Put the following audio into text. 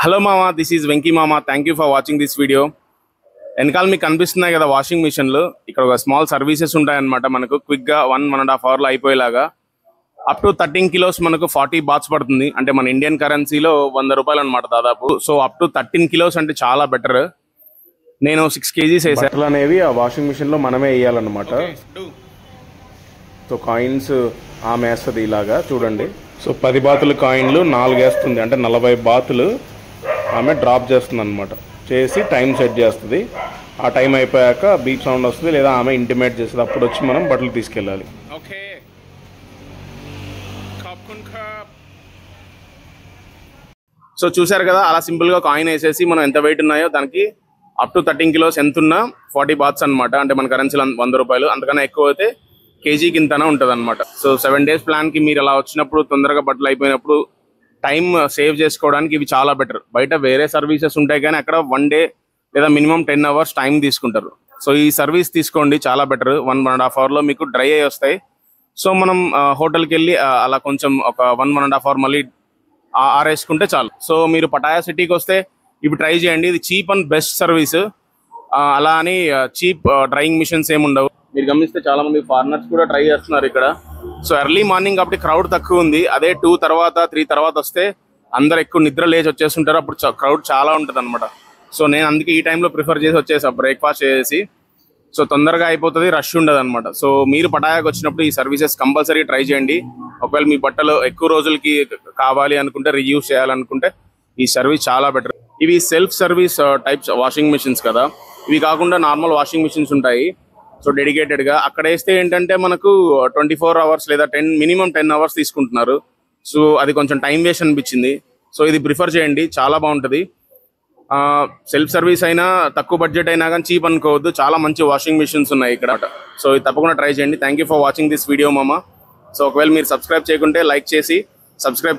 Hello మామా, this is Venky మామా. Thank you for watching this video. వెనకాల మీకు కనిపిస్తున్నాయి కదా వాషింగ్ మిషన్లు. ఇక్కడ ఒక స్మాల్ సర్వీసెస్ ఉంటాయన్నమాట. మనకు క్విక్గా 1.5 అవర్లో అయిపోయేలాగా. అప్ టు 13 కిలోస్ మనకు 40 బాత్స్ పడుతుంది. అంటే మన ఇండియన్ కరెన్సీలో 100 రూపాయలు అనమాట దాదాపు. సో అప్ టు 13 కిలోస్ అంటే చాలా బెటర్. నేను 6 kgs వేసాను అనేవి ఆ వాషింగ్ మిషన్లో మనమే వేయాలన్నమాట. సో కాయిన్స్ ఆమె వేస్తుంది ఇలాగా చూడండి. సో 10 బాతులు కాయిన్లు 4 వేస్తుంది. అంటే 40 బాతులు ఆమె డ్రాప్ చేస్తుంది అనమాట. చేసి టైం సెట్ చేస్తుంది. ఆ టైం అయిపోయాక బీప్ సౌండ్ వస్తుంది, లేదా ఆమె ఇంటిమేట్ చేస్తుంది. అప్పుడు వచ్చి మనం బట్టలు తీసుకెళ్ళాలి. ఓకే, సో చూసారు కదా, అలా సింపుల్గా కాయిన్ వేసేసి మనం ఎంత వెయిట్ ఉన్నాయో దానికి అప్ టు 13 కిలోస్ ఎంత ఉన్నా 40 బాత్స్ అనమాట. అంటే మన కరెన్సీలో 100 రూపాయలు. అంతకన్నా ఎక్కువ అయితే కేజీ కిందనే ఉంటుంది అనమాట. సో 7 days ప్లాన్కి మీరు అలా వచ్చినప్పుడు తొందరగా బట్టలు అయిపోయినప్పుడు టైం సేవ్ చేసుకోవడానికి ఇవి చాలా బెటర్. బయట వేరే సర్వీసెస్ ఉంటాయి కానీ అక్కడ 1 day లేదా మినిమం 10 hours టైం తీసుకుంటారు. సో ఈ సర్వీస్ తీసుకోండి, చాలా బెటర్. 1.5 అవర్లో మీకు డ్రై అయ్యి వస్తాయి. సో మనం హోటల్కి వెళ్ళి అలా కొంచెం ఒక 1.5 hour మళ్ళీ ఆరేసుకుంటే చాలు. సో మీరు పటాయా సిటీకి వస్తే ఇవి ట్రై చేయండి. ఇది చీప్ అండ్ బెస్ట్ సర్వీస్. అలా అని చీప్ డ్రైయింగ్ మిషన్స్ ఏమి ఉండవు. మీరు గమనిస్తే చాలా మంది ఫారినర్స్ కూడా ట్రై చేస్తున్నారు ఇక్కడ. సో ఎర్లీ మార్నింగ్ కాబట్టి క్రౌడ్ తక్కువ ఉంది. అదే 2 తర్వాత 3 తర్వాత వస్తే అందరు ఎక్కువ నిద్ర లేచి వచ్చేస్తుంటారు. అప్పుడు క్రౌడ్ చాలా ఉంటుంది అనమాట. సో నేను అందుకే ఈ టైంలో ప్రిఫర్ చేసి వచ్చేసా, బ్రేక్ఫాస్ట్ చేసి. సో తొందరగా అయిపోతుంది, రష్ ఉండదు అనమాట. సో మీరు పటాయాకి వచ్చినప్పుడు ఈ సర్వీసెస్ కంపల్సరీ ట్రై చేయండి. ఒకవేళ మీ బట్టలు ఎక్కువ రోజులకి కావాలి అనుకుంటే, రీయూజ్ చేయాలనుకుంటే ఈ సర్వీస్ చాలా బెటర్. ఇవి self service types washing machines కదా. ఇవి కాకుండా నార్మల్ వాషింగ్ మిషన్స్ ఉంటాయి. సో డెడికేటెడ్గా అక్కడ వేస్తే ఏంటంటే మనకు 24 hours లేదా మినిమం 10 hours తీసుకుంటున్నారు. సో అది కొంచెం టైం వేస్ట్ అనిపించింది. సో ఇది ప్రిఫర్ చేయండి, చాలా బాగుంటుంది. సెల్ఫ్ సర్వీస్ అయినా తక్కువ బడ్జెట్ అయినా కానీ చీప్ అనుకోవద్దు. చాలా మంచి వాషింగ్ మిషన్స్ ఉన్నాయి ఇక్కడ. సో ఇది తప్పకుండా ట్రై చేయండి. Thank you for watching this video మామా. సో ఒకవేళ మీరు సబ్స్క్రైబ్ చేయకుంటే లైక్ చేసి సబ్స్క్రైబ్